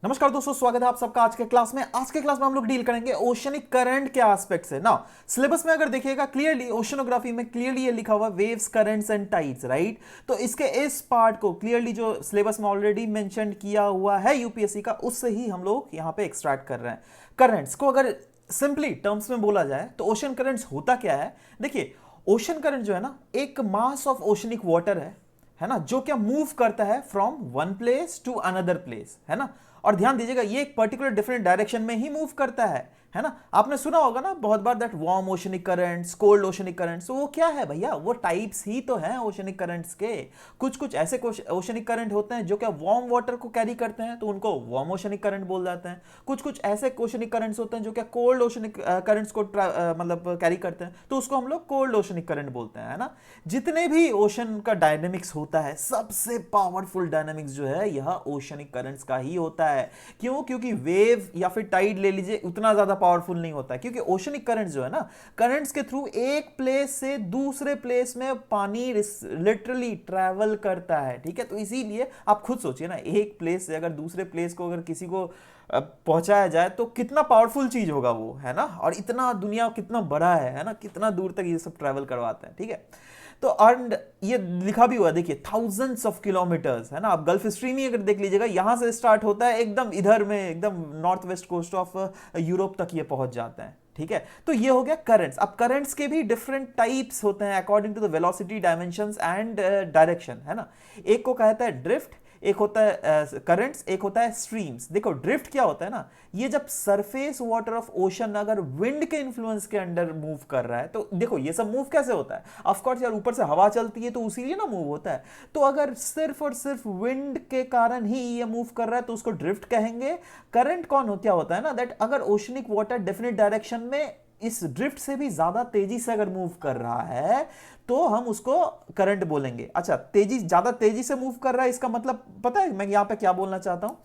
नमस्कार दोस्तों, स्वागत है आप सबका आज के क्लास में। आज के क्लास में हम लोग डील करेंगे ओशनिक करंट के एस्पेक्ट से ना। सिलेबस में अगर देखिएगा क्लियरली ओशनोग्राफी में क्लियरली ये लिखा हुआ waves, currents and tides, right. तो इसके इस पार्ट को क्लियरली जो सिलेबस में ऑलरेडी मेंशन किया हुआ है यूपीएससी का, उससे ही हम लोग यहाँ पे एक्सट्रैक्ट कर रहे हैं। करंट्स को अगर सिंपली टर्म्स में बोला जाए तो ओशन करंट्स होता क्या है। देखिए, ओशन करंट जो है ना, एक मास ऑफ ओशनिक वाटर है ना, जो क्या मूव करता है from one place to another place, है ना। और ध्यान दीजिएगा, ये एक पर्टिकुलर डिफरेंट डायरेक्शन में ही मूव करता है ना। आपने सुना होगा ना बहुत बार that warm oceanic currents, cold oceanic currents. तो वो क्या है भैया, वो टाइप्स ही तो हैं ओशनिक करंट्स के। कुछ कुछ ऐसे ओशनिक करंट होते हैं जो क्या वार्म वाटर को कैरी करते हैं, तो उनको वार्म ओशनिक करंट बोल जाते हैं। कुछ कुछ ऐसे ओशनिक करंट्स होते हैं जो क्या कोल्ड ओशनिक करंट्स को मतलब कैरी करते हैं, तो उसको हम लोग कोल्ड ओशनिक करंट बोलते हैं, है ना। जितने भी ओशन का डायनेमिक्स होता है, सबसे पावरफुल डायनेमिक्स जो है यह ओशनिक करंट्स का ही होता है। क्यों? क्योंकि वेव या फिर टाइड ले लीजिए, उतना ज्यादा पावरफुल नहीं होता है, क्योंकि ओशनिक करंट्स जो है ना, करंट्स के थ्रू एक प्लेस से दूसरे प्लेस में पानी लिटरली ट्रैवल करता है, ठीक है। तो इसीलिए आप खुद सोचिए ना, एक प्लेस से अगर दूसरे प्लेस को अगर किसी को पहुंचाया जाए तो कितना पावरफुल चीज होगा वो, है ना। और इतना दुनिया कितना बड़ा है ना, कितना दूर तक ये सब ट्रैवल करवाते हैं, ठीक है। तो एंड ये लिखा भी हुआ है, देखिए, थाउजेंड्स ऑफ किलोमीटर्स, है ना। आप गल्फ स्ट्रीम ही अगर देख लीजिएगा, यहां से स्टार्ट होता है एकदम इधर में, एकदम north west coast of Europe तक ये पहुंच जाते हैं, ठीक है। तो ये हो गया करंट्स। अब करंट्स के भी डिफरेंट टाइप्स होते हैं according to the velocity, dimensions and direction, है ना। एक को कहता है ड्रिफ्ट, एक होता है करंट्स, एक होता है स्ट्रीम्स। देखो, ड्रिफ्ट क्या होता है ना, ये जब सरफेस वाटर ऑफ ओशन अगर विंड के इन्फ्लुएंस के अंडर मूव कर रहा है, तो देखो ये सब मूव कैसे होता है। ऑफ कोर्स यार, ऊपर से हवा चलती है तो उसीलिए ना मूव होता है। तो अगर सिर्फ और सिर्फ विंड के कारण ही ये मूव कर रहा है तो उसको ड्रिफ्ट कहेंगे। करंट क्या होता है ना, दैट अगर ओशनिक वाटर डेफिनेट डायरेक्शन में इस ड्रिफ्ट से भी ज्यादा तेजी से अगर मूव कर रहा है तो हम उसको करंट बोलेंगे। अच्छा, ज्यादा तेजी से मूव कर रहा है, इसका मतलब पता है मैं यहां पे क्या बोलना चाहता हूं।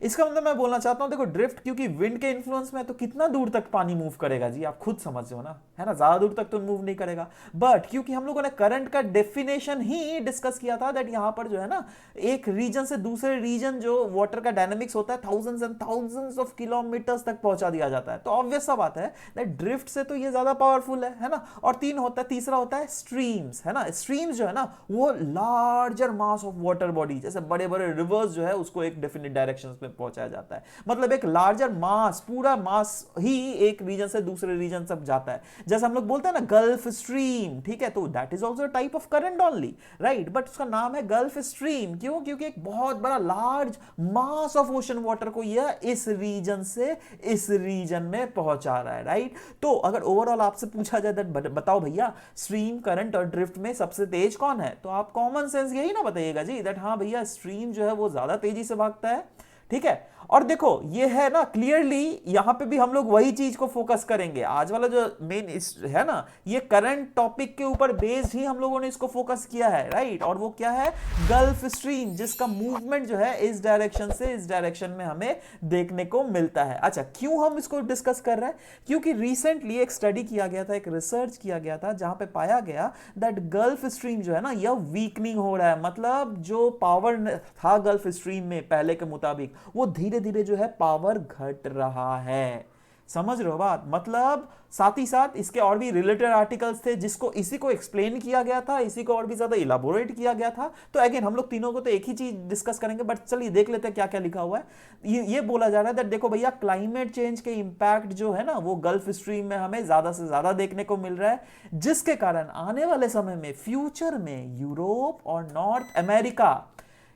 इसका मतलब मैं बोलना चाहता हूं, देखो, ड्रिफ्ट क्योंकि विंड के इन्फ्लुएंस में है, तो कितना दूर तक पानी मूव करेगा जी, आप खुद समझो ना, है ना। ज्यादा दूर तक तो मूव नहीं करेगा। बट क्योंकि हम लोगों ने करंट का डेफिनेशन ही डिस्कस किया था, दैट यहां पर जो है ना, एक रीजन से दूसरे रीजन जो वाटर का डायनेमिक्स होता है, thousands and thousands of kilometres तक पहुंचा दिया जाता है। तो ऑब्वियस सा बात है दैट ड्रिफ्ट से तो ये ज्यादा पावरफुल है ना। और तीसरा होता है स्ट्रीम्स, है ना। स्ट्रीम्स जो है ना, वो larger mass of water body, जैसे बड़े बड़े रिवर्स जो है, उसको एक डेफिनेट डायरेक्शन में पहुंचाया जाता है। मतलब एक लार्जर मास, पूरा मास ही एक रीजन से दूसरे रीजन तक जाता है। जैसे हम लोग बोलते हैं ना गल्फ स्ट्रीम, ठीक है, तो that is also type of current only, right. But उसका नाम है गल्फ स्ट्रीम। क्यों? क्योंकि एक बहुत बड़ा large mass of ocean water को यह इस रीजन से इस रीजन में पहुंचा रहा है, राइट। तो अगर ओवरऑल आपसे पूछा जाए, बताओ भैया, स्ट्रीम, करंट और ड्रिफ्ट में सबसे तेज कौन है, तो आप कॉमन सेंस यही ना बताइएगा जी, दैट हाँ भैया, स्ट्रीम जो है वो ज्यादा तेजी से भागता है, ठीक है। और देखो ये है ना, क्लियरली यहां पे भी हम लोग वही चीज को फोकस करेंगे। आज वाला जो मेन है ना, ये करंट टॉपिक के ऊपर बेस्ड ही हम लोगों ने इसको फोकस किया है, राइट। और वो क्या है, गल्फ स्ट्रीम, जिसका मूवमेंट जो है इस डायरेक्शन से इस डायरेक्शन में हमें देखने को मिलता है। अच्छा, क्यों हम इसको डिस्कस कर रहे हैं? क्योंकि रिसेंटली एक स्टडी किया गया था, एक रिसर्च किया गया था, जहां पे पाया गया दैट गल्फ स्ट्रीम जो है ना, यह वीकनिंग हो रहा है। मतलब जो पावर था गल्फ स्ट्रीम में पहले के मुताबिक, वो धीरे धीरे जो है पावर घट रहा है। समझ रहे हो बात? मतलब साथ ही साथ इसके और भी रिलेटेड आर्टिकल्स थे, जिसको इसी को एक्सप्लेन किया गया था, इसी को और भी ज्यादा इलाबोरेट किया गया था। तो अगेन हम लोग तीनों को तो एक ही चीज डिस्कस करेंगे, बट चलिए देख लेते हैं क्या क्या लिखा हुआ है। ये बोला जा रहा है दैट देखो भैया, क्लाइमेट चेंज के इंपैक्ट जो है ना, वो गल्फ स्ट्रीम में हमें ज्यादा से ज्यादा देखने को मिल रहा है, जिसके कारण आने वाले समय में, फ्यूचर में, यूरोप और नॉर्थ अमेरिका,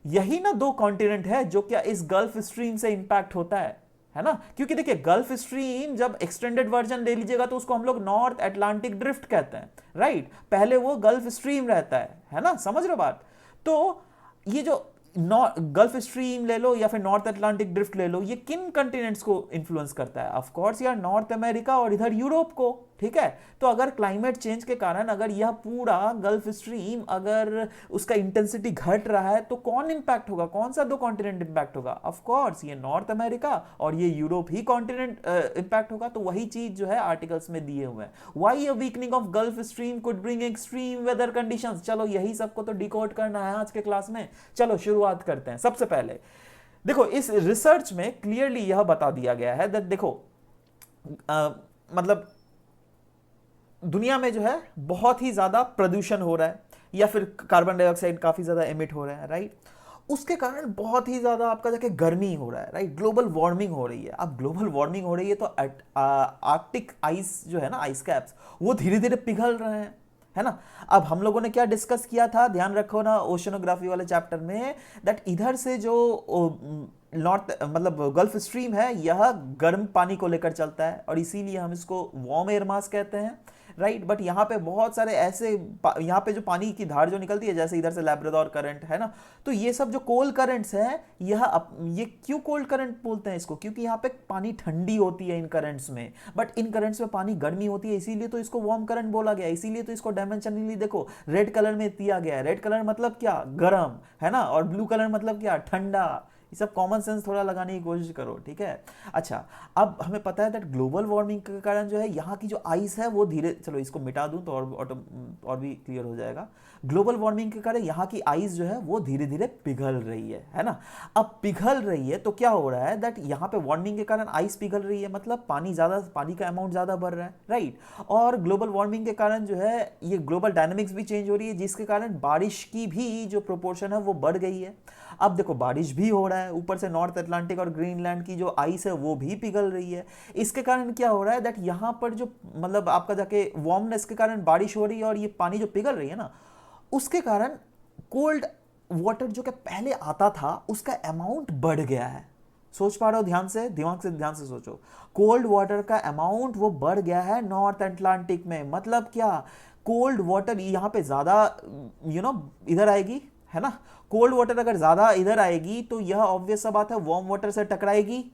यही ना दो कॉन्टिनेंट है जो क्या इस गल्फ स्ट्रीम से इंपैक्ट होता है ना। क्योंकि देखिए, गल्फ स्ट्रीम जब एक्सटेंडेड वर्जन ले लीजिएगा तो उसको हम लोग नॉर्थ अटलांटिक ड्रिफ्ट कहते हैं, राइट। पहले वो गल्फ स्ट्रीम रहता है ना, समझ रहे हो बात। तो ये जो गल्फ स्ट्रीम ले लो या फिर नॉर्थ अटलांटिक ड्रिफ्ट ले लो, ये किन कंटिनेंट्स को इन्फ्लुएंस करता है? ऑफ कोर्स यार, नॉर्थ अमेरिका और इधर यूरोप को, ठीक है। तो अगर क्लाइमेट चेंज के कारण अगर यह पूरा गल्फ स्ट्रीम अगर उसका इंटेंसिटी घट रहा है, तो कौन इंपैक्ट होगा? कौन सा दो कॉन्टिनेंट इंपैक्ट होगा? ऑफ कोर्स ये नॉर्थ अमेरिका और ये यूरोप ही कॉन्टिनेंट इंपैक्ट होगा। तो वही चीज जो है आर्टिकल्स में दिए हुए हैं, why a weakening of Gulf Stream could bring extreme weather conditions. चलो यही सबको तो डिकोड करना है आज के क्लास में। चलो शुरुआत करते हैं। सबसे पहले देखो इस रिसर्च में क्लियरली यह बता दिया गया है दैट देखो मतलब दुनिया में जो है बहुत ही ज्यादा प्रदूषण हो रहा है या फिर कार्बन डाइऑक्साइड काफी ज्यादा एमिट हो रहा है, राइट। उसके कारण बहुत ही ज्यादा आपका जाके गर्मी हो रहा है, राइट। ग्लोबल वार्मिंग हो रही है। अब ग्लोबल वार्मिंग हो रही है तो आर्कटिक आइस जो है ना, आइस कैप्स, वो धीरे धीरे पिघल रहे हैं, है ना। अब हम लोगों ने क्या डिस्कस किया था, ध्यान रखो ना, ओशनोग्राफी वाले चैप्टर में, दैट इधर से जो नॉर्थ मतलब गल्फ स्ट्रीम है, यह गर्म पानी को लेकर चलता है और इसीलिए हम इसको वार्म एयर मास कहते हैं, राइट। बट यहाँ पे बहुत सारे ऐसे यहाँ पे जो पानी की धार जो निकलती है, जैसे इधर से लैब्राडोर करंट है ना, तो ये सब जो कोल्ड करंट्स हैं, ये क्यों कोल्ड करंट बोलते हैं इसको, क्योंकि यहाँ पे पानी ठंडी होती है इन करंट्स में, बट इन करंट्स में पानी गर्मी होती है, इसीलिए तो इसको वार्म करंट बोला गया, इसीलिए तो इसको डायमेंशनली देखो रेड कलर में दिया गया है। रेड कलर मतलब क्या, गर्म, है ना, और ब्लू कलर मतलब क्या, ठंडा। ये सब कॉमन सेंस थोड़ा लगाने की कोशिश करो, ठीक है। अच्छा, अब हमें पता है दैट ग्लोबल वार्मिंग के कारण जो है यहाँ की जो आइस है वो धीरे, चलो इसको मिटा दूं तो और भी क्लियर हो जाएगा। ग्लोबल वार्मिंग के कारण यहाँ की आइस जो है वो धीरे धीरे पिघल रही है ना। अब पिघल रही है तो क्या हो रहा है दैट यहाँ पे वार्मिंग के कारण आइस पिघल रही है, मतलब पानी का अमाउंट ज्यादा बढ़ रहा है, राइट। और ग्लोबल वार्मिंग के कारण जो है ये ग्लोबल डायनेमिक्स भी चेंज हो रही है, जिसके कारण बारिश की भी जो प्रोपोर्शन है वो बढ़ गई है। अब देखो बारिश भी हो रहा है, ऊपर से नॉर्थ अटलांटिक और ग्रीनलैंड की जो आइस है वो भी पिघल रही है। इसके कारण क्या हो रहा है दैट यहाँ पर जो मतलब आपका जाके वार्मनेस के कारण बारिश हो रही है और ये पानी जो पिघल रही है ना, उसके कारण कोल्ड वाटर जो कि पहले आता था उसका अमाउंट बढ़ गया है। सोच पा रहे हो, ध्यान से, दिमाग से ध्यान से सोचो, कोल्ड वाटर का अमाउंट वो बढ़ गया है नॉर्थ अटलांटिक में। मतलब क्या, कोल्ड वाटर यहाँ पे ज्यादा इधर आएगी, है ना। कोल्ड वाटर अगर ज्यादा इधर आएगी तो यह ऑब्वियस सा बात है वार्म वाटर से टकराएगी,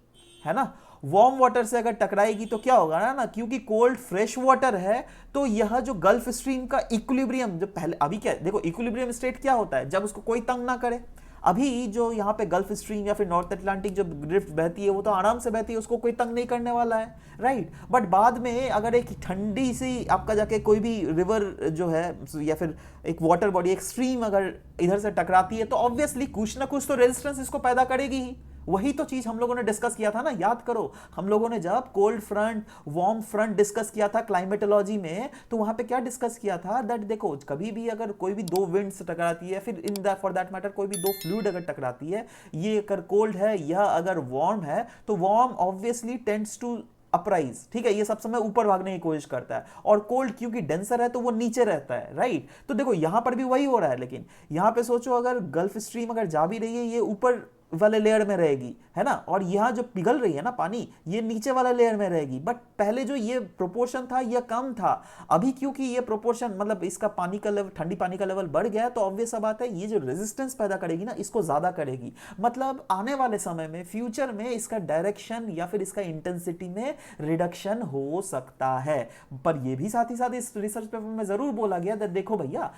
है ना। वार्म वाटर से अगर टकराएगी तो क्या होगा ना, क्योंकि कोल्ड फ्रेश वाटर है, तो यह जो गल्फ स्ट्रीम का इक्विलिब्रियम जो पहले, अभी क्या देखो, इक्विलिब्रियम स्टेट क्या होता है, जब उसको कोई तंग ना करे। अभी जो यहाँ पे गल्फ स्ट्रीम या फिर नॉर्थ अटलांटिक जो ड्रिफ्ट बहती है वो तो आराम से बहती है, उसको कोई तंग नहीं करने वाला है, राइट। बट बाद में अगर एक ठंडी सी आपका जाके कोई भी रिवर जो है या फिर एक वाटर बॉडी, एक स्ट्रीम अगर इधर से टकराती है तो ऑब्वियसली कुछ ना कुछ तो रेजिस्टेंस इसको पैदा करेगी ही। वही तो चीज हम लोगों ने डिस्कस किया था ना, याद करो, हम लोगों ने जब cold front warm front discuss किया था क्लाइमेटोलॉजी में, तो वहां पे क्या डिस्कस किया था दैट देखो, कभी भी अगर कोई भी दो विंड्स टकराती है, फिर in that for that matter कोई भी दो फ्लूइड अगर टकराती है, ये अगर कोल्ड है, यह अगर वार्म है, तो वार्म ऑब्वियसली टेंड्स टू अपराइज, ठीक है, ये सब समय ऊपर भागने की कोशिश करता है, और कोल्ड क्योंकि डेंसर है तो वो नीचे रहता है, राइट। तो देखो यहां पर भी वही हो रहा है, लेकिन यहां पे सोचो अगर गल्फ स्ट्रीम अगर जा भी रही है, ये ऊपर वाले लेयर में रहेगी, है ना, और यहां जो पिघल रही है ना पानी, ये नीचे वाला लेयर में रहेगी। बट पहले जो ये प्रोपोर्शन था ये कम था, अभी क्योंकि ये प्रोपोर्शन मतलब इसका पानी का लेवल, ठंडी पानी का लेवल बढ़ गया है, तो ऑब्वियस सा बात है ये जो रेजिस्टेंस पैदा करेगी ना, इसको ज्यादा करेगी। मतलब आने वाले समय में, फ्यूचर में इसका डायरेक्शन या फिर इसका इंटेंसिटी में रिडक्शन हो सकता है। पर ये भी साथ ही साथ इस रिसर्च पेपर में जरूर बोला गया, देखो भैया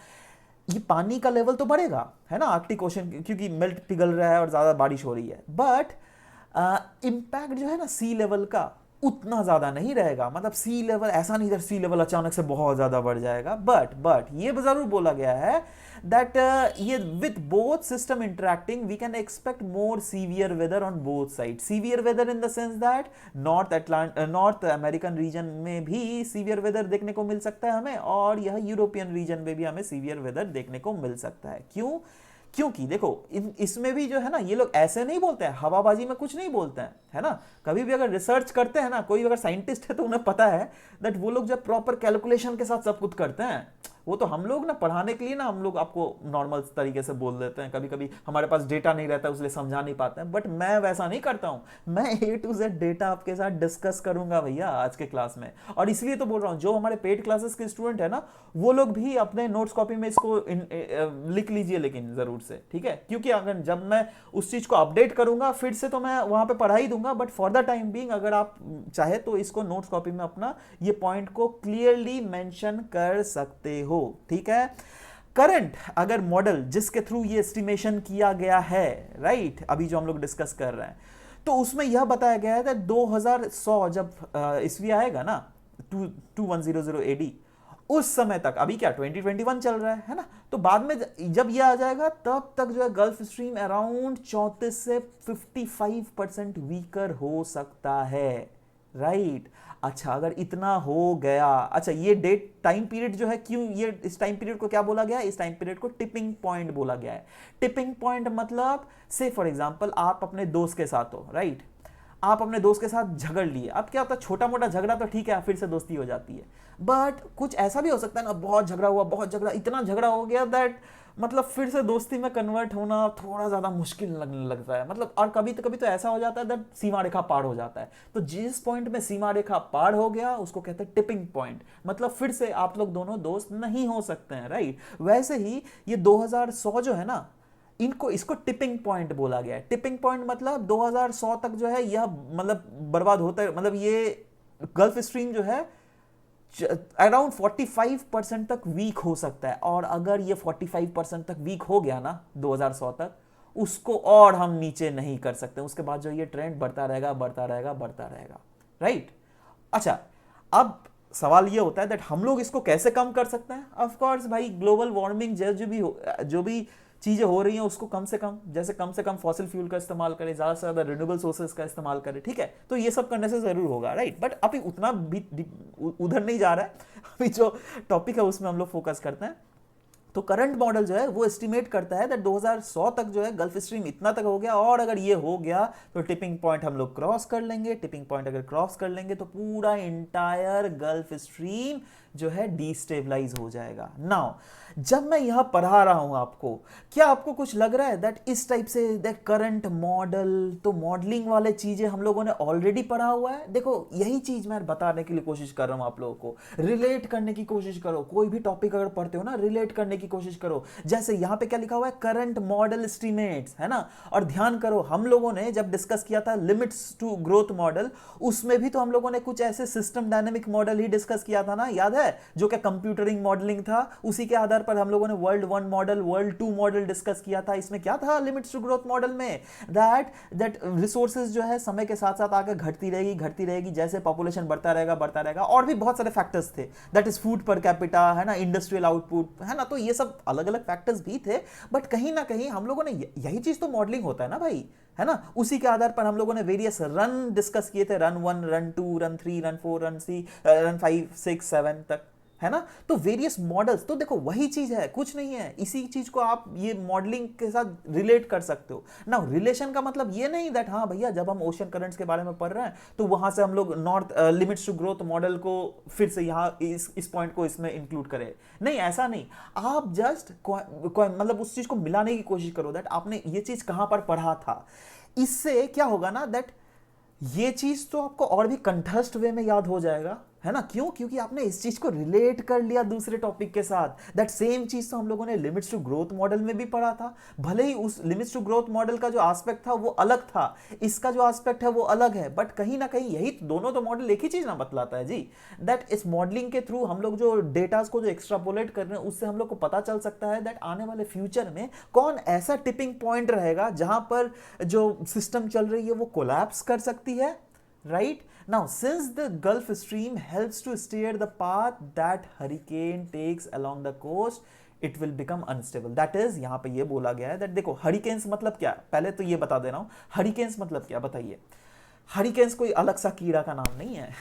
ये पानी का लेवल तो बढ़ेगा, है ना, आर्कटिक ओशन क्योंकि मेल्ट पिघल रहा है और ज्यादा बारिश हो रही है, बट इंपैक्ट जो है ना सी लेवल का उतना ज्यादा नहीं रहेगा। मतलब सी लेवल ऐसा नहीं, सी लेवल अचानक से बहुत ज्यादा बढ़ जाएगा, बट ये जरूर बोला गया है दैट ये with both system interacting we can expect more severe weather on both side. Severe weather in the sense that North American region में भी सीवियर वेदर देखने को मिल सकता है हमें, और यह यूरोपियन रीजन में भी हमें सीवियर वेदर देखने को मिल सकता है। क्यों? क्योंकि देखो इसमें भी जो है ना, ये लोग ऐसे नहीं बोलते हैं, हवाबाजी में कुछ नहीं बोलते हैं, है ना। कभी भी अगर रिसर्च करते हैं ना, कोई अगर साइंटिस्ट है तो उन्हें पता है दैट वो लोग जब प्रॉपर कैलकुलेशन के साथ सब कुछ करते हैं, वो तो हम लोग ना पढ़ाने के लिए ना, हम लोग आपको नॉर्मल तरीके से बोल देते हैं, कभी कभी हमारे पास डेटा नहीं रहता इसलिए समझा नहीं पाते हैं, बट मैं वैसा नहीं करता हूं, मैं A to Z डेटा आपके साथ डिस्कस करूंगा भैया आज के क्लास में। और इसलिए तो बोल रहा हूं, जो हमारे पेड क्लासेस के स्टूडेंट है ना, वो लोग भी अपने नोट्स कॉपी में इसको लिख लीजिए, लेकिन जरूर से, ठीक है, क्योंकि अगर जब मैं उस चीज को अपडेट करूंगा फिर से तो मैं वहां पे पढ़ा ही दूंगा, but for the time being अगर आप चाहे तो इसको नोट्स कॉपी में अपना ये पॉइंट को क्लियरली मेंशन कर सकते हो, ठीक है। करंट अगर मॉडल जिसके थ्रू ये एस्टिमेशन किया गया है, राइट, अभी जो हम लोग डिस्कस कर रहे हैं, तो उसमें यह बताया गया है कि 2100 जब ईस्वी आएगा ना, 2100 AD, उस समय तक, अभी क्या 2021 चल रहा है ना, तो बाद में जब ये आ जाएगा तब तक जो है गल्फ स्ट्रीम अराउंड 34 से 55% वीकर हो सकता है, राइट। अच्छा, अगर इतना हो गया, अच्छा ये डेट टाइम पीरियड जो है, क्यों ये इस टाइम पीरियड को क्या बोला गया है, इस टाइम पीरियड को टिपिंग पॉइंट बोला गया है। टिपिंग पॉइंट मतलब से फॉर एग्जांपल आप अपने दोस्त के साथ हो, राइट, आप अपने दोस्त के साथ झगड़ लिए, अब क्या होता है, छोटा मोटा झगड़ा तो ठीक है, फिर से दोस्ती हो जाती है, बट कुछ ऐसा भी हो सकता है ना, बहुत झगड़ा हुआ, बहुत झगड़ा, इतना झगड़ा हो गया दैट मतलब फिर से दोस्ती में कन्वर्ट होना थोड़ा ज़्यादा मुश्किल लगने लगता है, मतलब, और कभी तो ऐसा हो जाता है दैट सीमा रेखा पार हो जाता है। तो जिस पॉइंट में सीमा रेखा पार हो गया उसको कहते हैं टिपिंग पॉइंट, मतलब फिर से आप लोग दोनों दोस्त नहीं हो सकते हैं, राइट। वैसे ही ये 2100 जो है ना, इसको टिपिंग पॉइंट बोला गया है। टिपिंग पॉइंट मतलब 2100 तक जो है यह मतलब बर्बाद होता है, मतलब ये गल्फ स्ट्रीम जो है अराउंड 45% तक वीक हो सकता है, और अगर ये 45% तक वीक हो गया ना 2100 तक, उसको और हम नीचे नहीं कर सकते, उसके बाद जो ये ट्रेंड बढ़ता रहेगा, बढ़ता रहेगा, बढ़ता रहेगा, राइट। अच्छा, अब सवाल ये होता है दैट हम लोग इसको कैसे कम कर सकते हैं। ऑफ कोर्स भाई, ग्लोबल वार्मिंग जो भी चीज़ें हो रही हैं उसको कम से कम फॉसिल फ्यूल का इस्तेमाल करें, ज़्यादा से ज़्यादा रिन्यूएबल सोर्सेज का इस्तेमाल करें, ठीक है। तो ये सब करने से ज़रूर होगा, राइट। बट अभी उतना भी उधर नहीं जा रहा है, अभी जो टॉपिक है उसमें हम लोग फोकस करते हैं। तो करंट मॉडल जो है वो एस्टिमेट करता है दैट 2100 तक जो है गल्फ स्ट्रीम इतना तक हो गया, और अगर ये हो गया तो टिपिंग पॉइंट हम लोग क्रॉस कर लेंगे। टिपिंग पॉइंट अगर क्रॉस कर लेंगे तो पूरा इंटायर गल्फ स्ट्रीम जो है डिस्टेबलाइज हो जाएगा। नाउ जब मैं यहां पढ़ा रहा हूं आपको, क्या आपको कुछ लग रहा है दैट इस type say that current model, तो मॉडलिंग वाले चीजें हम लोगों ने ऑलरेडी पढ़ा हुआ है। देखो यही चीज मैं बताने के लिए कोशिश कर रहा हूं आप लोगों को, रिलेट करने की कोशिश करो, कोई भी टॉपिक अगर पढ़ते हो ना रिलेट करने की कोशिश करो। जैसे यहां पे क्या लिखा हुआ है, करंट मॉडल एस्टिमेट्स, है ना। और ध्यान करो, हम लोगों ने जब डिस्कस किया था लिमिट्स टू ग्रोथ मॉडल, उसमें भी तो हम लोगों ने कुछ ऐसे सिस्टम डायनेमिक मॉडल ही डिस्कस किया था ना, याद है, जो कि कंप्यूटरिंग मॉडलिंग था। उसी के आधार पर हम लोगों ने world 1 model, world 2 model discuss किया था। इसमें क्या था लिमिट्स टू ग्रोथ मॉडल में, दैट रिसोर्सेज जो है समय के साथ साथ आगे घटती रहेगी, जैसे पॉपुलेशन बढ़ता रहेगा, और भी बहुत सारे फैक्टर्स थे, that is food per capita, है ना, इंडस्ट्रियल आउटपुट, है ना। तो ये सब अलग अलग फैक्टर्स भी थे, बट कहीं ना कहीं हम लोगों ने, यही चीज तो मॉडलिंग होता है ना भाई, है ना। उसी के आधार पर हम लोगों ने वेरियस रन डिस्कस किए थे, run 1, run 2, run 3, run 4, run 5, 6, 7 तक, है ना। तो वेरियस मॉडल्स, तो देखो वही चीज है, कुछ नहीं है, इसी चीज को आप ये मॉडलिंग के साथ रिलेट कर सकते हो ना। रिलेशन का मतलब ये नहीं दैट हाँ भैया जब हम ओशन करंट्स के बारे में पढ़ रहे हैं तो वहां से हम लोग north limits to growth model को फिर से यहाँ इस पॉइंट को इसमें इंक्लूड करें, नहीं, ऐसा नहीं। आप जस्ट मतलब उस चीज को मिलाने की कोशिश करो दैट आपने ये चीज कहां पर पढ़ा था। इससे क्या होगा ना दैट ये चीज तो आपको और भी कंठस्थ वे में याद हो जाएगा, है ना। क्यों? क्योंकि आपने इस चीज को रिलेट कर लिया दूसरे टॉपिक के साथ। दैट सेम चीज तो हम लोगों ने लिमिट्स टू ग्रोथ मॉडल में भी पढ़ा था, भले ही उस लिमिट्स टू ग्रोथ मॉडल का जो एस्पेक्ट था वो अलग था, इसका जो एस्पेक्ट है वो अलग है, बट कहीं ना कहीं यही दोनों तो मॉडल एक ही चीज ना बतलाता है जी। दैट इस मॉडलिंग के थ्रू हम लोग जो डेटा को जो एक्स्ट्रापोलेट कर रहे हैं उससे हम लोग को पता चल सकता है दैट आने वाले फ्यूचर में कौन ऐसा टिपिंग पॉइंट रहेगा जहां पर जो सिस्टम चल रही है वो कोलैप्स कर सकती है, right? Now, since the Gulf Stream helps to steer the path that hurricane takes along the coast, it will become unstable. That is, यहाँ पे ये बोला गया है that देखो हरिकेन्स मतलब क्या, पहले तो ये बता दे रहा हूँ, हरिकेन्स मतलब क्या बताइए। हरिकेन्स कोई अलग सा कीड़ा का नाम नहीं है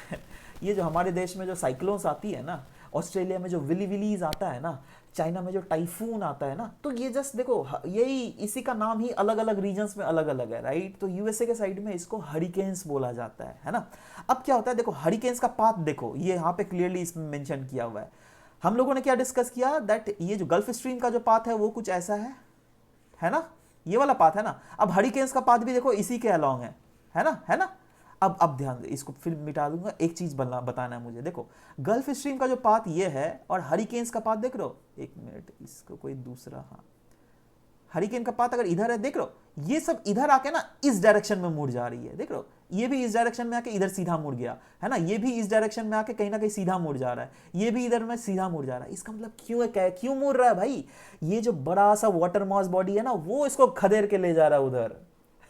ये जो हमारे देश में जो साइक्लोन्स आती है ना, ऑस्ट्रेलिया में जो विलीज आता है ना, चाइना में जो टाइफून आता है ना, तो ये जस्ट देखो यही इसी का नाम ही अलग अलग रीजन्स में अलग अलग है, राइट। तो यूएसए के साइड में इसको हरिकेन्स बोला जाता है ना। अब क्या होता है, देखो हरिकेन्स का पाथ देखो, ये यहाँ पे क्लियरली इसमें मेंशन किया हुआ है। हम लोगों ने क्या डिस्कस किया दैट ये जो गल्फ स्ट्रीम का जो पाथ है वो कुछ ऐसा है ना, ये वाला पाथ है ना। अब हरिकेन्स का पाथ भी देखो इसी के अलॉन्ग है ना। अब ध्यान दे, इसको फिर मिटा दूंगा, एक चीज बताना है मुझे। देखो गल्फ स्ट्रीम का जो पाथ ये है और हरिकेन्स का पाथ देख रहे हो, एक मिनट इसको कोई दूसरा, हाँ हरिकेन का पाथ अगर इधर है देख रहे हो, ये सब इधर आके ना इस डायरेक्शन में मुड़ जा रही है, देख रहे हो, ये भी इस डायरेक्शन में आके इधर सीधा मुड़ गया है ना, ये भी इस डायरेक्शन में आके कहीं ना कहीं सीधा मुड़ जा रहा है, ये भी इधर में सीधा मुड़ जा रहा है। इसका मतलब क्यों है, क्यों मुड़ रहा है भाई, ये जो बड़ा सा वाटर मॉस बॉडी है ना वो इसको खदेड़ के ले जा रहा है उधर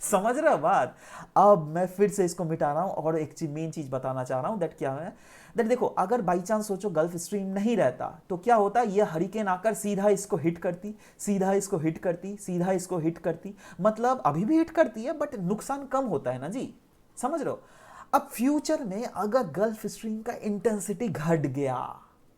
समझ रहे हो बात? अब मैं फिर से इसको मिटा रहा हूं और एक चीज, मेन चीज बताना चाह रहा हूं, दैट क्या है, दैट देखो, अगर बाई चांस सोचो गल्फ स्ट्रीम नहीं रहता तो क्या होता, ये हरिकेन आकर सीधा इसको हिट करती, सीधा इसको हिट करती, सीधा इसको हिट करती, मतलब अभी भी हिट करती है बट नुकसान कम होता है ना जी, समझ रहे हो? अब फ्यूचर में अगर गल्फ स्ट्रीम का इंटेंसिटी घट गया,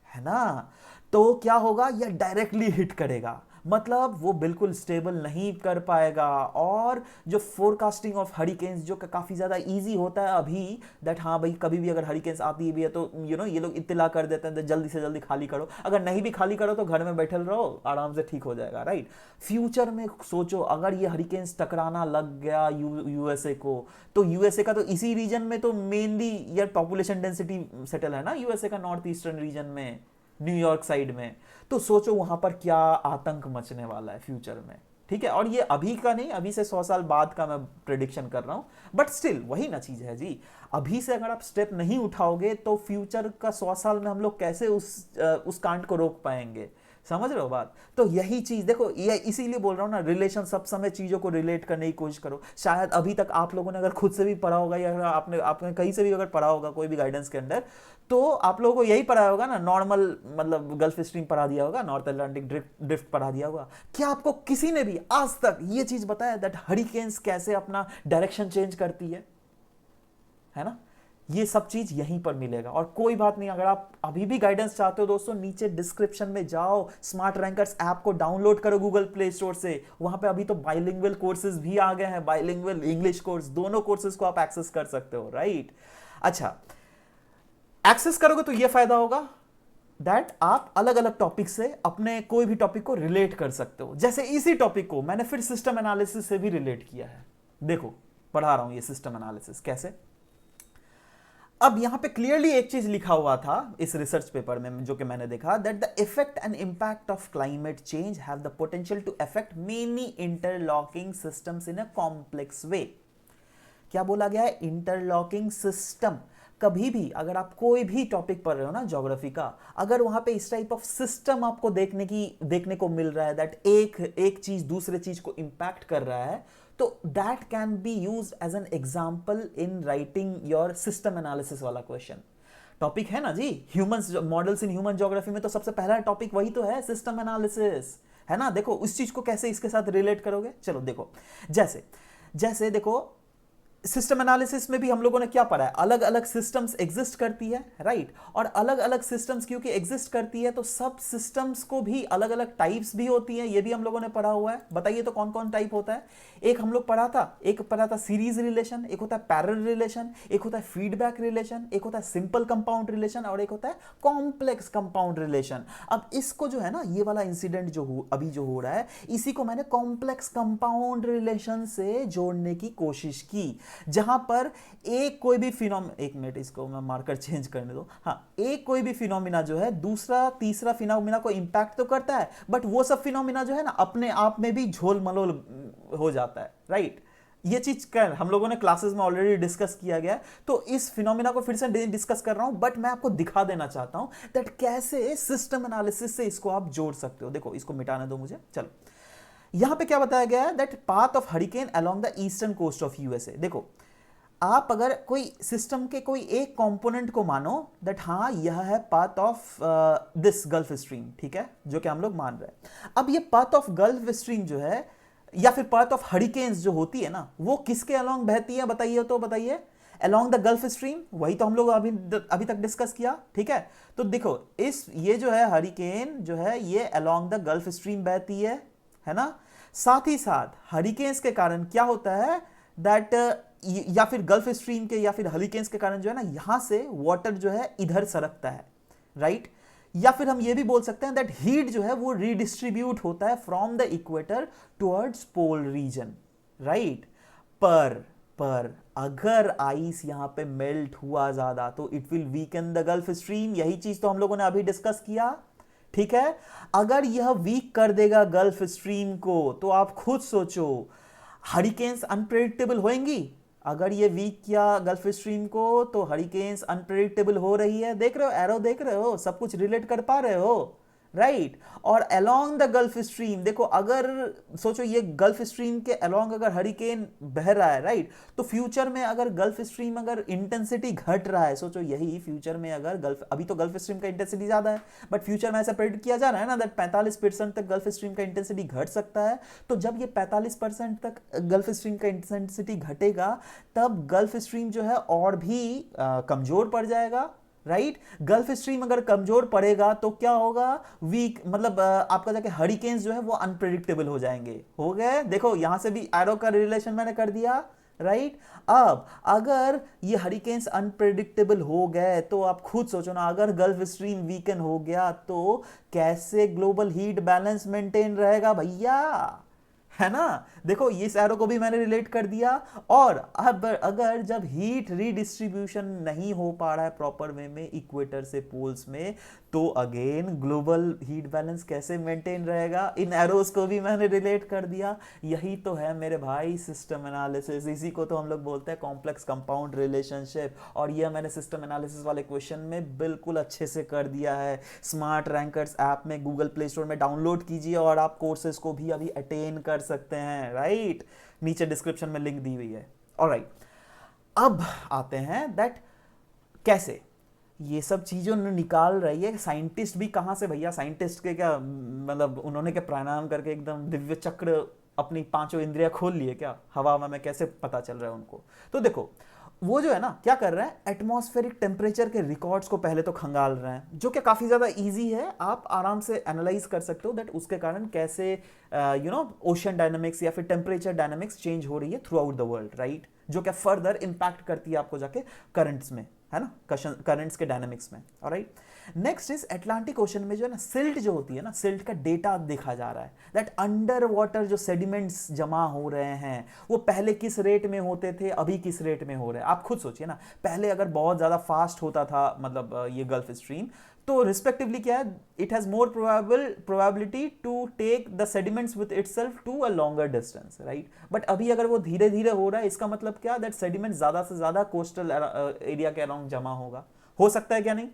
है ना, तो क्या होगा, यह डायरेक्टली हिट करेगा, मतलब वो बिल्कुल स्टेबल नहीं कर पाएगा। और जो फोरकास्टिंग ऑफ हरिकेन्स जो काफ़ी ज़्यादा इजी होता है अभी, दैट हाँ भाई कभी भी अगर हरिकेन्स आती भी है तो ये लोग इत्तला कर देते हैं, तो जल्दी से जल्दी खाली करो, अगर नहीं भी खाली करो तो घर में बैठे रहो, आराम से ठीक हो जाएगा, राइट? फ्यूचर में सोचो अगर ये हरिकेन्स टकराना लग गया यूएसए को, तो यूएसए का तो इसी रीजन में तो मेनली यार पॉपुलेशन डेंसिटी सेटल है ना, यूएसए का नॉर्थ ईस्टर्न रीजन में, न्यूयॉर्क साइड में, तो सोचो वहां पर क्या आतंक मचने वाला है फ्यूचर में, ठीक है? और ये अभी का नहीं, अभी से 100 साल बाद का मैं प्रेडिक्शन कर रहा हूं, बट स्टिल वही ना चीज है जी, अभी से अगर आप स्टेप नहीं उठाओगे तो फ्यूचर का 100 साल में हम लोग कैसे उस कांड को रोक पाएंगे? समझ रहे हो बात? तो यही चीज देखो, ये इसीलिए बोल रहा हूं ना, रिलेशन सब समय चीजों को रिलेट करने की कोशिश करो। शायद अभी तक आप लोगों ने अगर खुद से भी पढ़ा होगा या आपने आपने कहीं से भी अगर पढ़ा होगा कोई भी गाइडेंस के अंदर, तो आप लोगों को यही पढ़ा होगा ना, नॉर्मल मतलब गल्फ स्ट्रीम पढ़ा दिया होगा, नॉर्थ अटलांटिक ड्रिफ्ट पढ़ा दिया होगा। क्या आपको किसी ने भी आज तक ये चीज बताया दैट हरिकेन्स कैसे अपना डायरेक्शन चेंज करती है ना? ये सब चीज यहीं पर मिलेगा। और कोई बात नहीं, अगर आप अभी भी गाइडेंस चाहते हो दोस्तों, नीचे डिस्क्रिप्शन में जाओ, स्मार्ट रैंकर्स ऐप को डाउनलोड करो गूगल प्ले स्टोर से, वहां पे अभी तो बाइलिंगुअल कोर्सेज भी आ गए हैं, बाइलिंगुअल इंग्लिश कोर्स, दोनों कोर्सेज को आप एक्सेस कर सकते हो, राइट? अच्छा, एक्सेस करोगे तो ये फायदा होगा दैट आप अलग अलग टॉपिक से अपने कोई भी टॉपिक को रिलेट कर सकते हो। जैसे इसी टॉपिक को मैंने फिर सिस्टम एनालिसिस से भी रिलेट किया है, देखो पढ़ा रहा हूं ये सिस्टम एनालिसिस कैसे। अब यहां पे क्लियरली एक चीज लिखा हुआ था इस रिसर्च पेपर में जो कि मैंने देखा, that the effect and impact of climate change have the potential to affect many interlocking systems in a complex way. क्या बोला गया है? Interlocking system. कभी भी अगर आप कोई भी टॉपिक पढ़ रहे हो ना ज्योग्राफी का, अगर वहां पे इस टाइप ऑफ सिस्टम आपको देखने को मिल रहा है दैट एक चीज दूसरे चीज को इंपैक्ट कर रहा है, तो that can be use as an example in writing your system analysis वाला क्वेश्चन। टॉपिक है ना जी, humans models in human geography में तो सबसे पहला टॉपिक वही तो है, सिस्टम एनालिसिस, है ना? देखो उस चीज को कैसे इसके साथ रिलेट करोगे, चलो देखो, जैसे जैसे देखो सिस्टम एनालिसिस में भी हम लोगों ने क्या पढ़ा है, अलग अलग सिस्टम्स एग्जिस्ट करती है, राइट? और अलग अलग सिस्टम्स क्योंकि एग्जिस्ट करती है तो सब सिस्टम्स को भी अलग अलग टाइप्स भी होती हैं, ये भी हम लोगों ने पढ़ा हुआ है। बताइए तो कौन कौन टाइप होता है? एक हम लोग पढ़ा था सीरीज रिलेशन, एक होता है पैरेलल रिलेशन, एक होता है फीडबैक रिलेशन, एक होता है सिंपल कंपाउंड रिलेशन, और एक होता है कॉम्प्लेक्स कंपाउंड रिलेशन। अब इसको जो है ना, ये वाला इंसिडेंट अभी जो हो रहा है, इसी को मैंने कॉम्प्लेक्स कंपाउंड रिलेशन से जोड़ने की कोशिश की, जहां पर एक कोई भी एक मिनट इसको मैं मार्कर चेंज करने दो, हाँ, एक कोई भी फिनोमिना जो है दूसरा तीसरा फिनोमिना को इंपैक्ट तो करता है, बट वो सब फिनोमिना जो है ना अपने आप में भी झोल मलोल हो जाता है, राइट? ये चीज हम लोगों ने क्लासेस में ऑलरेडी डिस्कस किया गया है, तो इस फिनोमिना को फिर से डिस्कस कर रहा हूं, बट मैं आपको दिखा देना चाहता हूं दैट कैसे सिस्टम एनालिसिस से इसको आप जोड़ सकते हो। देखो इसको मिटाने दो मुझे, चलो यहां पे क्या बताया गया है, that path of hurricane along the eastern coast of USA. देखो आप अगर कोई सिस्टम के कोई एक कंपोनेंट को मानो दैट हाँ यह है path of this gulf stream, ठीक है, जो कि हम लोग मान रहे हैं। अब ये पाथ ऑफ गल्फ स्ट्रीम जो है या फिर पाथ ऑफ हरिकेन्स जो होती है ना, वो किसके अलोंग बहती है? बताइए तो बताइए। अलोंग द गल्फ स्ट्रीम, वही तो हम लोग अभी तक डिस्कस किया, ठीक है? तो देखो ये जो है हरिकेन जो है ये अलोंग द गल्फ स्ट्रीम बहती है ना? साथ ही साथ हरिकेन्स के कारण क्या होता है दैट या फिर गल्फ स्ट्रीम के या फिर हरिकेन्स के कारण जो है ना, यहां से वाटर जो है इधर सरकता है, राइट? या फिर हम ये भी बोल सकते हैं दैट हीट जो है वो रीडिस्ट्रीब्यूट होता है from the equator towards pole region, right? पर अगर आइस यहां पे मेल्ट हुआ ज्यादा तो it will weaken the Gulf Stream, यही चीज तो हम लोगों ने अभी डिस्कस किया, ठीक है? अगर यह वीक कर देगा गल्फ स्ट्रीम को तो आप खुद सोचो हरिकेन्स अनप्रेडिक्टेबल होंगी। अगर ये वीक किया गल्फ स्ट्रीम को तो हरिकेन्स अनप्रेडिक्टेबल हो रही है, देख रहे हो एरो, देख रहे हो, सब कुछ रिलेट कर पा रहे हो, राइट और अलोंग द गल्फ स्ट्रीम, देखो अगर सोचो ये गल्फ स्ट्रीम के अलोंग अगर हरिकेन बह रहा है, राइट, तो फ्यूचर में अगर गल्फ स्ट्रीम अगर इंटेंसिटी घट रहा है, सोचो यही फ्यूचर में अगर गल्फ, अभी तो गल्फ स्ट्रीम का इंटेंसिटी ज्यादा है, बट फ्यूचर में ऐसा प्रेडिक्ट किया जा रहा है ना दैट 45% तक गल्फ स्ट्रीम का इंटेंसिटी घट सकता है। तो जब ये 45% तक गल्फ स्ट्रीम का इंटेंसिटी घटेगा तब गल्फ स्ट्रीम जो है और भी कमजोर पड़ जाएगा, राइट। गल्फ स्ट्रीम अगर कमजोर पड़ेगा तो क्या होगा, वीक, मतलब आपका जाके हरिकेन्स जो है वो अनप्रेडिक्टेबल हो जाएंगे। हो गए, देखो यहां से भी एरो का रिलेशन मैंने कर दिया, राइट। अब अगर ये हरिकेन्स अनप्रेडिक्टेबल हो गए तो आप खुद सोचो ना, अगर गल्फ स्ट्रीम वीकन हो गया तो कैसे ग्लोबल हीट बैलेंस मेंटेन रहेगा भैया, है ना। देखो इस एरो को भी मैंने रिलेट कर दिया। और अब अगर जब हीट रीडिस्ट्रीब्यूशन नहीं हो पा रहा है प्रॉपर वे में इक्वेटर से पोल्स में, तो अगेन ग्लोबल हीट बैलेंस कैसे मेंटेन रहेगा, इन एरोस को भी मैंने रिलेट कर दिया। यही तो है मेरे भाई सिस्टम एनालिसिस, इसी को तो हम लोग बोलते हैं कॉम्प्लेक्स कंपाउंड रिलेशनशिप। और ये मैंने सिस्टम एनालिसिस वाले क्वेश्चन में बिल्कुल अच्छे से कर दिया है। स्मार्ट रैंकर्स ऐप में गूगल प्ले स्टोर में डाउनलोड कीजिए और आप कोर्सेज को भी अभी अटेन कर सकते हैं, राइट। नीचे डिस्क्रिप्शन में लिंक दी हुई है। ऑलराइट, अब आते हैं दैट कैसे ये सब चीजों ने निकाल रही है साइंटिस्ट भी कहां से भैया, साइंटिस्ट के क्या मतलब उन्होंने क्या प्राणायाम करके एकदम दिव्य चक्र अपनी पांचों इंद्रियां खोल लिए क्या, हवा में कैसे पता चल रहा है उनको। तो देखो वो जो है ना क्या कर रहे हैं, एटमॉस्फेरिक टेम्परेचर के रिकॉर्ड्स को पहले तो खंगाल रहे हैं, जो कि काफी ज्यादा इजी है, आप आराम से एनालाइज कर सकते हो दैट उसके कारण कैसे ओशन डायनामिक्स या फिर टेम्परेचर डायनामिक्स चेंज हो रही है through out the world, right, जो क्या फर्दर इंपैक्ट करती है आपको जाके करंट्स में, है ना, करंट्स के डायनामिक्स में। Alright, next is Atlantic ocean में जो है ना सिल्ट जो होती है ना, सिल्ट का डेटा देखा जा रहा है दैट अंडर वाटर जो सेडिमेंट्स जमा हो रहे हैं वो पहले किस रेट में होते थे, अभी किस रेट में हो रहे हैं। आप खुद सोचिए ना, पहले अगर बहुत ज्यादा फास्ट होता था मतलब ये गल्फ स्ट्रीम, तो रिस्पेक्टिवली क्या है, it has more probability to take the sediments with itself to a longer distance, right. But अभी अगर वो धीरे धीरे हो रहा है, इसका मतलब क्या, दैट सेडिमेंट ज्यादा से ज्यादा कोस्टल एरिया के अराउंड जमा होगा, हो सकता है क्या नहीं।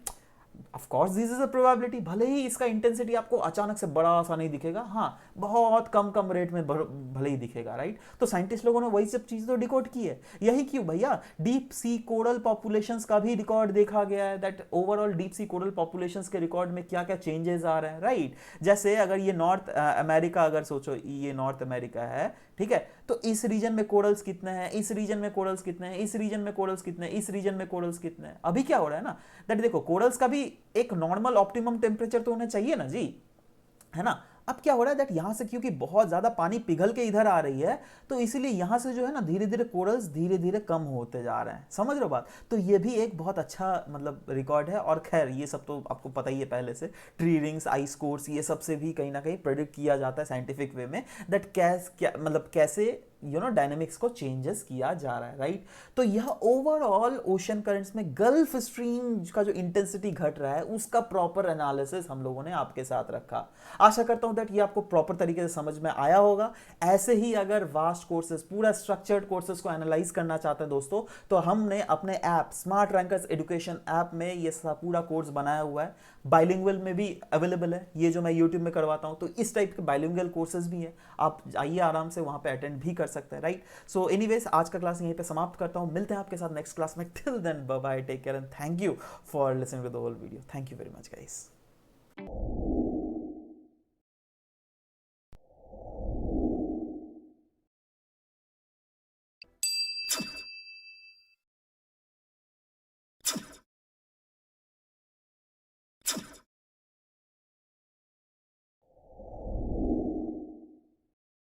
Of course this is a probability, भले ही इसका इंटेंसिटी आपको अचानक से बड़ा सा नहीं दिखेगा, हाँ बहुत कम कम रेट में भले ही दिखेगा, राइट। तो साइंटिस्ट लोगों ने वही सब चीज तो डिकोड की है। यही क्यों भैया डीप सी कोरल पॉपुलेशंस का भी रिकॉर्ड देखा गया है that overall deep sea coral populations के रिकॉर्ड में क्या क्या चेंजेस आ रहे हैं, राइट। जैसे अगर ये नॉर्थ अमेरिका, अगर सोचो ये नॉर्थ अमेरिका है, ठीक है, तो इस रीजन में कोरल्स कितने हैं, इस रीजन में कोरल्स कितने हैं, इस रीजन में कोरल्स कितने हैं, इस रीजन में कोरल्स कितने हैं। अभी क्या हो रहा है ना दैट देखो कोरल्स का भी एक नॉर्मल ऑप्टिमम टेम्परेचर तो होना चाहिए ना जी, है ना। अब क्या हो रहा है दैट यहां से क्योंकि बहुत ज्यादा पानी पिघल के इधर आ रही है, तो इसीलिए यहां से जो है ना धीरे धीरे कोरल्स धीरे धीरे कम होते जा रहे हैं, समझ रहे हो बात। तो ये भी एक बहुत अच्छा मतलब रिकॉर्ड है। और खैर ये सब तो आपको पता ही है पहले से, ट्री रिंग्स, आइस कोर्स, ये सब से भी कहीं ना कहीं प्रेडिक्ट किया जाता है साइंटिफिक वे में दैट क्या मतलब कैसे डायनेमिक्स को चेंजेस किया जा रहा है, राइट। तो यह ओवरऑल ओशन करंट्स में गल्फ स्ट्रीम का जो इंटेंसिटी घट रहा है उसका प्रॉपर एनालिसिस हम लोगों ने आपके साथ रखा। आशा करता हूं दैट ये आपको प्रॉपर तरीके से समझ में आया होगा। ऐसे ही अगर वास्ट कोर्सेज, पूरा स्ट्रक्चर्ड कोर्सेज को एनालाइज करना चाहते हैं दोस्तों, तो हमने अपने app smart rankers education app में ये पूरा कोर्स बनाया हुआ है। बाइलिंगुअल में भी अवेलेबल है, ये जो मैं यूट्यूब में करवाता हूं, तो इस टाइप के बाइलिंगुअल कोर्सेज भी है, आप आइए आराम से वहां पे अटेंड भी कर सकते हैं, राइट। सो एनीवेज आज का क्लास यहीं पे समाप्त करता हूं, मिलते हैं आपके साथ नेक्स्ट क्लास में। Till then bye bye, take care and thank you for listening to the whole video. Thank you very much guys.